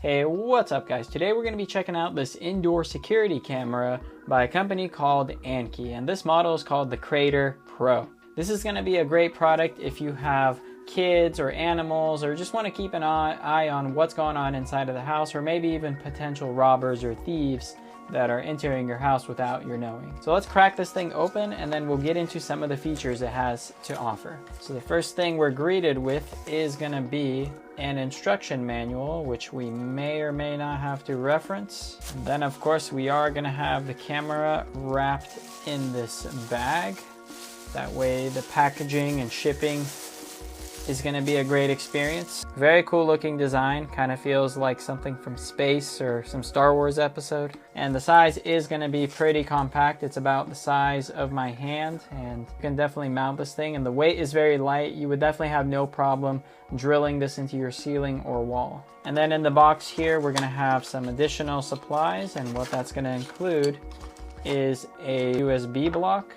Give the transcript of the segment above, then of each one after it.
Hey, what's up guys? Today we're going to be checking out this indoor security camera by a company called Annke, and this model is called the Crater Pro. This is going to be a great product if you have kids or animals or just want to keep an eye on what's going on inside of the house, or maybe even potential robbers or thieves that are entering your house without your knowing. So let's crack this thing open and then we'll get into some of the features it has to offer. So the first thing we're greeted with is going to be an instruction manual, which we may or may not have to reference. And then of course we are going to have the camera wrapped in this bag. That way the packaging and shipping is going to be a great experience. Very cool looking design, kind of feels like something from space or some Star Wars episode. And the size is going to be pretty compact. It's about the size of my hand, and you can definitely mount this thing, and the weight is very light. You would definitely have no problem drilling this into your ceiling or wall. And then in the box here we're going to have some additional supplies, and what that's going to include is a USB block,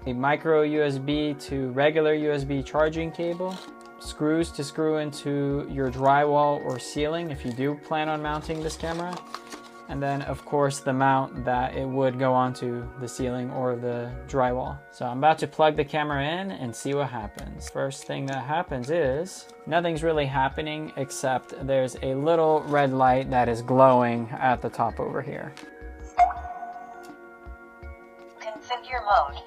a micro USB to regular USB charging cable, screws to screw into your drywall or ceiling if you do plan on mounting this camera, and then of course the mount that it would go onto the ceiling or the drywall. So I'm about to plug the camera in and see what happens. First thing that happens is nothing's really happening, except there's a little red light that is glowing at the top over here. Configure mode.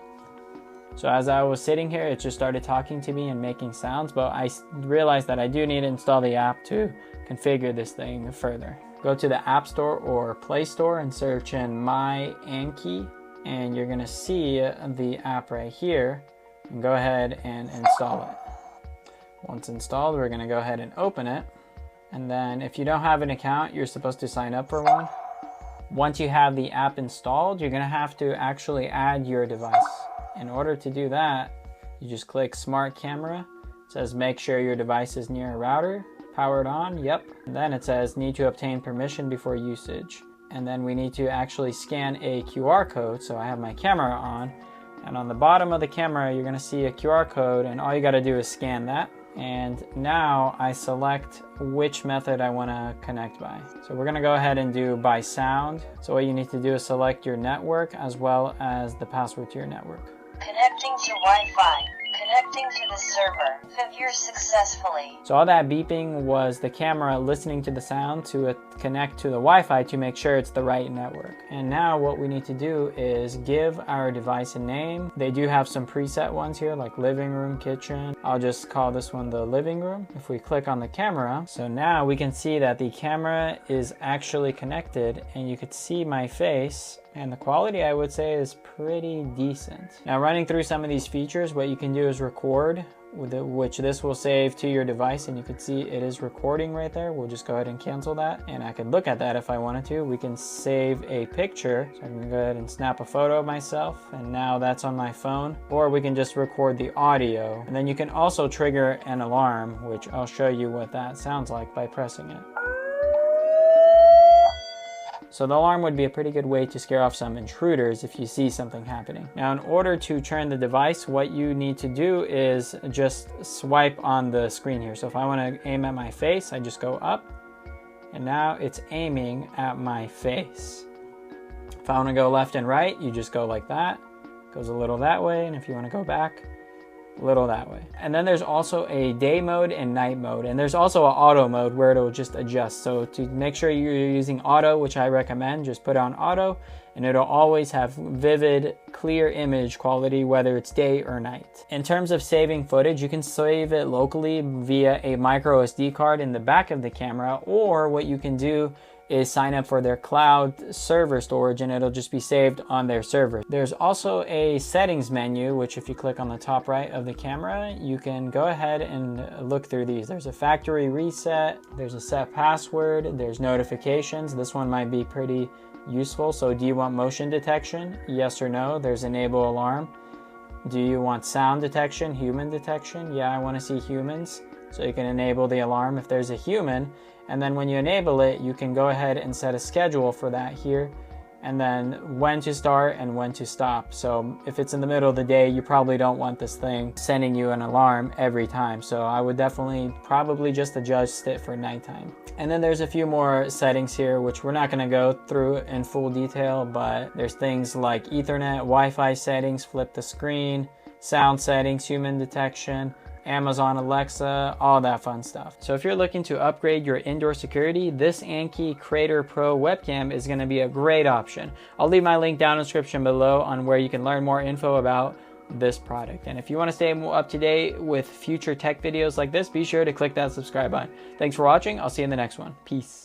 So as I was sitting here, it just started talking to me and making sounds, but I realized that I do need to install the app to configure this thing further. Go to the App Store or Play Store and search in My Annke, and you're gonna see the app right here, and go ahead and install it. Once installed, we're gonna go ahead and open it. And then if you don't have an account, you're supposed to sign up for one. Once you have the app installed, you're gonna have to actually add your device. In order to do that, you just click Smart Camera. It says make sure your device is near a router, powered on, yep. And then it says need to obtain permission before usage. And then we need to actually scan a QR code. So I have my camera on, and on the bottom of the camera you're gonna see a QR code, and all you gotta do is scan that. And now I select which method I wanna connect by. So we're gonna go ahead and do by sound. So what you need to do is select your network as well as the password to your network. Connecting to Wi-Fi. Connecting to the server. Configure successfully. So all that beeping was the camera listening to the sound to connect to the Wi-Fi to make sure it's the right network. And now what we need to do is give our device a name. They do have some preset ones here, like living room, kitchen. I'll just call this one the living room. If we click on the camera, so now we can see that the camera is actually connected, and you could see my face, and the quality I would say is pretty decent. Now running through some of these features, what you can do is record, which this will save to your device, and you can see it is recording right there. We'll just go ahead and cancel that, and I could look at that if I wanted to. We can save a picture, so I can go ahead and snap a photo of myself, and now that's on my phone. Or we can just record the audio, and then you can also trigger an alarm, which I'll show you what that sounds like by pressing it. So the alarm would be a pretty good way to scare off some intruders if you see something happening. Now in order to turn the device, what you need to do is just swipe on the screen here. So if I want to aim at my face, I just go up, and now it's aiming at my face. If I want to go left and right, you just go like that. It goes a little that way, and if you want to go back, a little that way. And then there's also a day mode and night mode, and there's also an auto mode where it'll just adjust. So to make sure you're using auto, which I recommend, just put on auto, and it'll always have vivid, clear image quality whether it's day or night. In terms of saving footage, you can save it locally via a micro SD card in the back of the camera, or what you can do is sign up for their cloud server storage, and it'll just be saved on their server. There's also a settings menu, which if you click on the top right of the camera, you can go ahead and look through these. There's a factory reset, there's a set password, there's notifications. This one might be pretty useful. So do you want motion detection? Yes or no. There's enable alarm. Do you want sound detection, human detection? Yeah, I want to see humans. So you can enable the alarm if there's a human. And then when you enable it, you can go ahead and set a schedule for that here. and then when to start and when to stop. So if it's in the middle of the day, you probably don't want this thing sending you an alarm every time. So I would definitely probably just adjust it for nighttime. And then there's a few more settings here, which we're not going to go through in full detail, but there's things like Ethernet, Wi-Fi settings, flip the screen, sound settings, human detection, Amazon Alexa, all that fun stuff. So if you're looking to upgrade your indoor security, this Annke Creator Pro webcam is going to be a great option. I'll leave my link down in the description below on where you can learn more info about this product. And if you want to stay up to date with future tech videos like this, be sure to click that subscribe button. Thanks for watching. I'll see you in the next one. Peace.